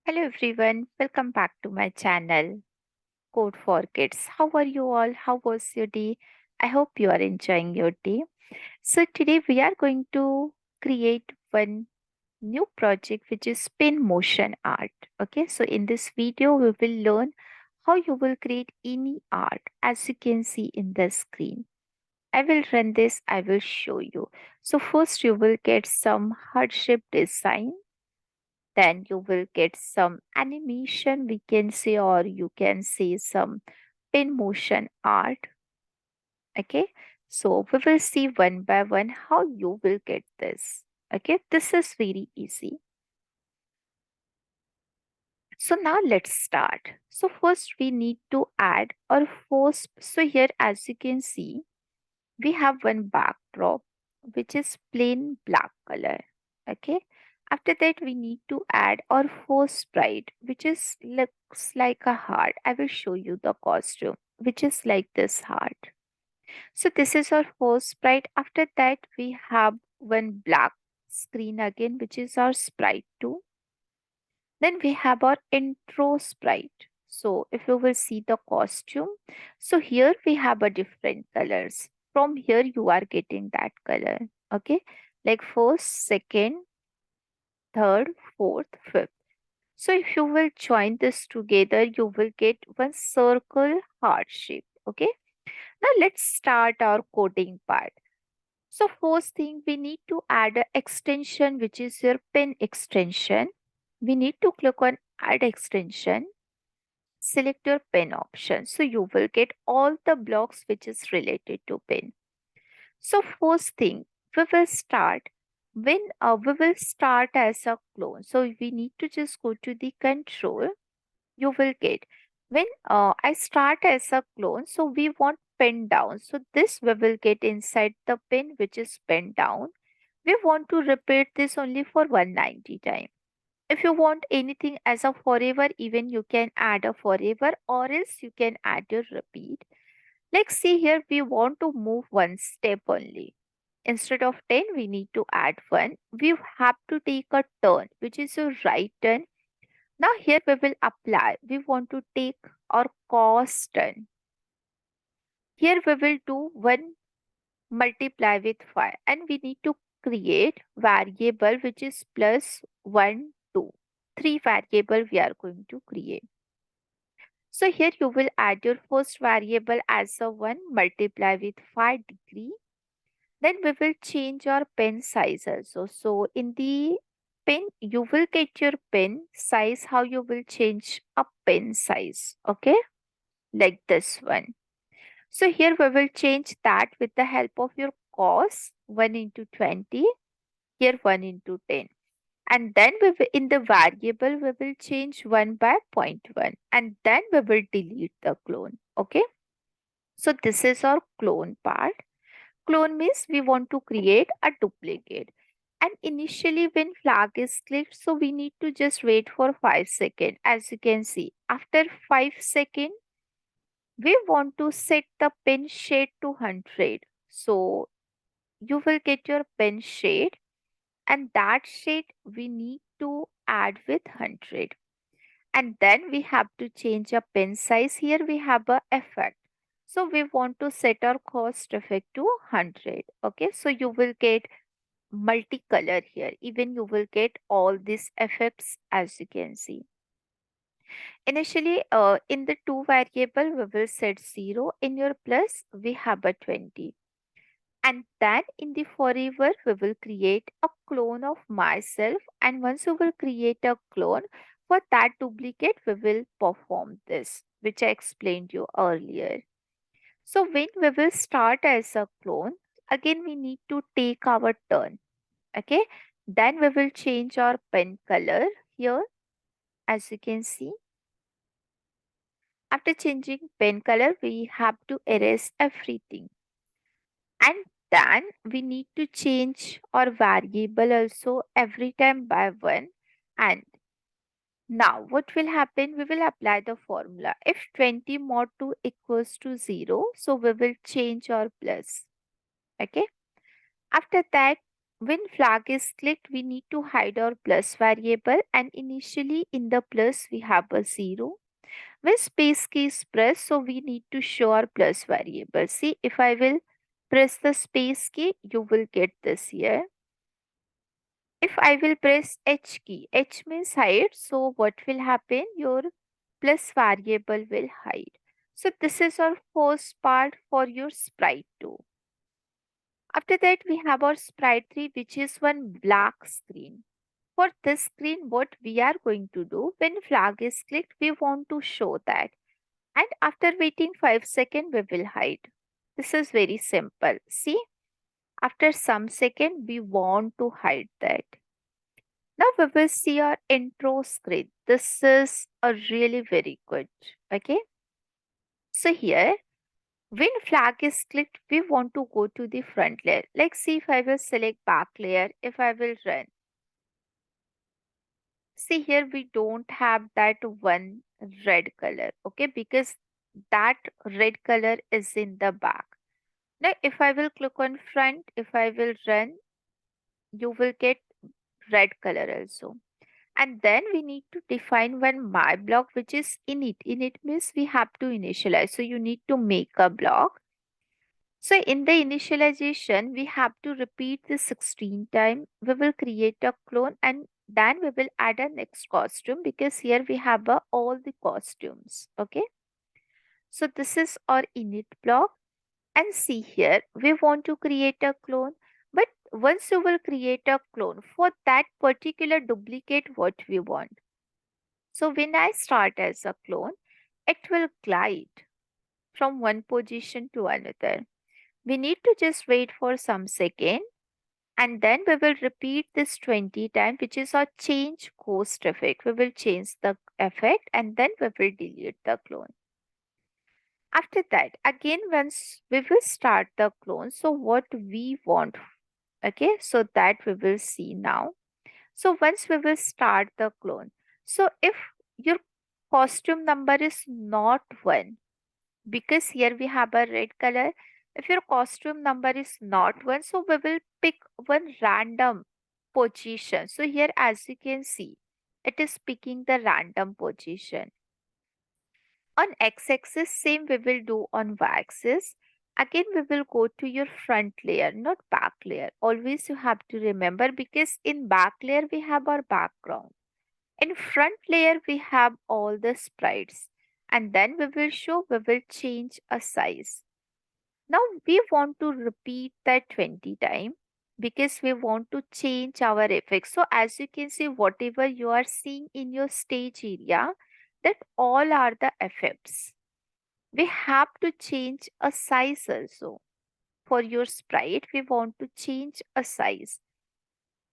Hello everyone, welcome back to my channel Code for Kids. How are you all? How was your day? I hope you are enjoying your day. So today we are going to create one new project which is spin motion art. Okay, so in this video we will learn how you will create any art as you can see in the screen. I will run this, I will show you. So first you will get some heart shape design, then you will get some animation we can say, or you can say some pin motion art. Okay, so we will see one by one how you will get this. Okay, this is very easy. So now let's start. So first we need to add our first. So here as you can see we have one backdrop which is plain black color. Okay, after that we need to add our first sprite which is looks like a heart. I will show you the costume which is like this heart. So this is our first sprite. After that we have one black screen again which is our sprite 2. Then we have our intro sprite. So if you will see the costume, so here we have a different colors. From here you are getting that color. Okay, like first, second, third, fourth, fifth. So if you will join this together, you will get one circle heart shape. Okay, now let's start our coding part. So first thing we need to add a extension which is your pen extension. We need to click on add extension, select your pen option. So you will get all the blocks which is related to pen. So first thing we will start when we will start as a clone. So we need to just go to the control. You will get when I start as a clone. So we want pen down. So this we will get inside the pen which is pen down. We want to repeat this only for 190 times. If you want anything as a forever, even you can add a forever or else you can add your repeat. Like see here, we want to move one step only. Instead of 10, we need to add 1. We have to take a turn, which is a right turn. Now here we will apply. We want to take our cos turn. Here we will do 1 multiply with 5 and we need to create variable which is plus 1, 2. 3 variable we are going to create. So here you will add your first variable as a 1 multiply with 5 degree. Then we will change our pen size also. So in the pen you will get your pen size, how you will change a pen size. Okay, like this one. So here we will change that with the help of your cos 1 into 20, here 1 into 10. And then we will, in the variable we will change 1 by zero point 0.1 and then we will delete the clone. Okay, so this is our clone part. Clone means we want to create a duplicate, and initially when flag is clicked, so we need to just wait for 5 seconds. As you can see, after 5 seconds we want to set the pen shade to 100. So you will get your pen shade and that shade we need to add with 100. And then we have to change a pen size. Here we have a effect. So we want to set our cost effect to 100. Okay, so you will get multicolor here. Even you will get all these effects as you can see. Initially, in the two variable, we will set 0. In your plus, we have a 20. And then in the forever, we will create a clone of myself. And once we will create a clone, for that duplicate, we will perform this, which I explained you earlier. So when we will start as a clone, again we need to take our turn. Okay. Then we will change our pen color here, as you can see. After changing pen color, we have to erase everything. And then we need to change our variable also every time by 1. And now what will happen? We will apply the formula. If 20 mod 2 equals to 0, so we will change our plus. Okay. After that, when flag is clicked, we need to hide our plus variable, and initially in the plus we have a 0. When space key is pressed, so we need to show our plus variable. See, if I will press the space key, you will get this here. If I will press H key, H means hide. So what will happen? Your plus variable will hide. So this is our first part for your sprite 2. After that, we have our sprite 3, which is one black screen. For this screen, what we are going to do, when flag is clicked, we want to show that. And after waiting 5 seconds, we will hide. This is very simple. See, after some second, we want to hide that. Now we will see our intro screen. This is a really very good. Okay. So here, when flag is clicked, we want to go to the front layer. Like see if I will select back layer, if I will run. See here, we don't have that one red color. Okay. Because that red color is in the back. Now if I will click on front, if I will run, you will get red color also. And then we need to define one my block which is init. Init means we have to initialize. So you need to make a block. So in the initialization, we have to repeat this 16 times. We will create a clone and then we will add a next costume because here we have all the costumes. Okay. So this is our init block. And see here, we want to create a clone. But once you will create a clone for that particular duplicate, what we want. So when I start as a clone, it will glide from one position to another. We need to just wait for some second and then we will repeat this 20 times, which is our change ghost effect. We will change the effect and then we will delete the clone. After that, again, once we will start the clone, so what we want, okay, so that we will see now. So once we will start the clone, so if your costume number is not 1, because here we have a red color, if your costume number is not 1, so we will pick one random position. So here as you can see, it is picking the random position. On x-axis, same we will do on y-axis. Again, we will go to your front layer, not back layer. Always you have to remember because in back layer we have our background. In front layer we have all the sprites. And then we will change a size. Now we want to repeat that 20 times because we want to change our effects. So as you can see, whatever you are seeing in your stage area, that all are the effects. We have to change a size also. For your sprite, we want to change a size.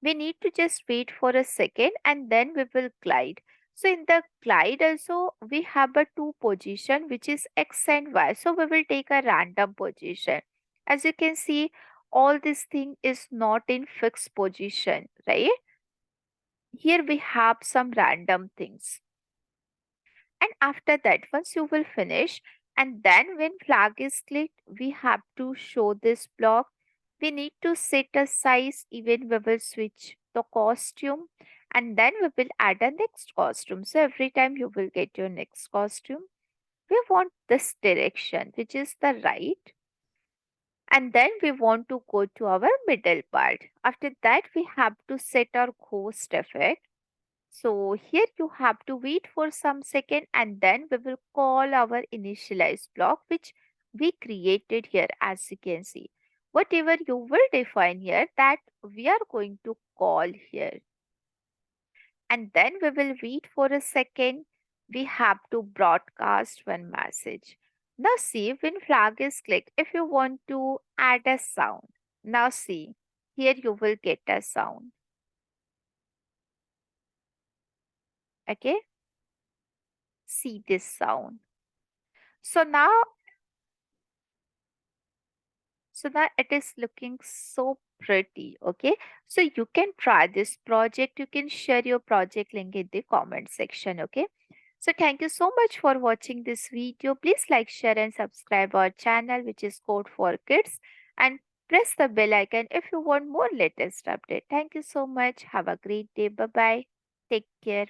We need to just wait for a second and then we will glide. So in the glide also, we have a two position which is X and Y. So we will take a random position. As you can see, all this thing is not in fixed position, right? Here we have some random things. And after that, once you will finish, and then when flag is clicked, we have to show this block. We need to set a size, even we will switch the costume, and then we will add a next costume. So every time you will get your next costume, we want this direction, which is the right. And then we want to go to our middle part. After that, we have to set our ghost effect. So here you have to wait for some second and then we will call our initialize block which we created here as you can see. Whatever you will define here that we are going to call here. And then we will wait for a second. We have to broadcast one message. Now see when flag is clicked, if you want to add a sound. Now see, here you will get a sound. Okay, see this sound. So now it is looking so pretty. Okay. So you can try this project. You can share your project link in the comment section. Okay. So thank you so much for watching this video. Please like, share and subscribe our channel which is Code for Kids. And Press the bell icon if you want more latest update. Thank you so much. Have a great day. Bye bye. Take care.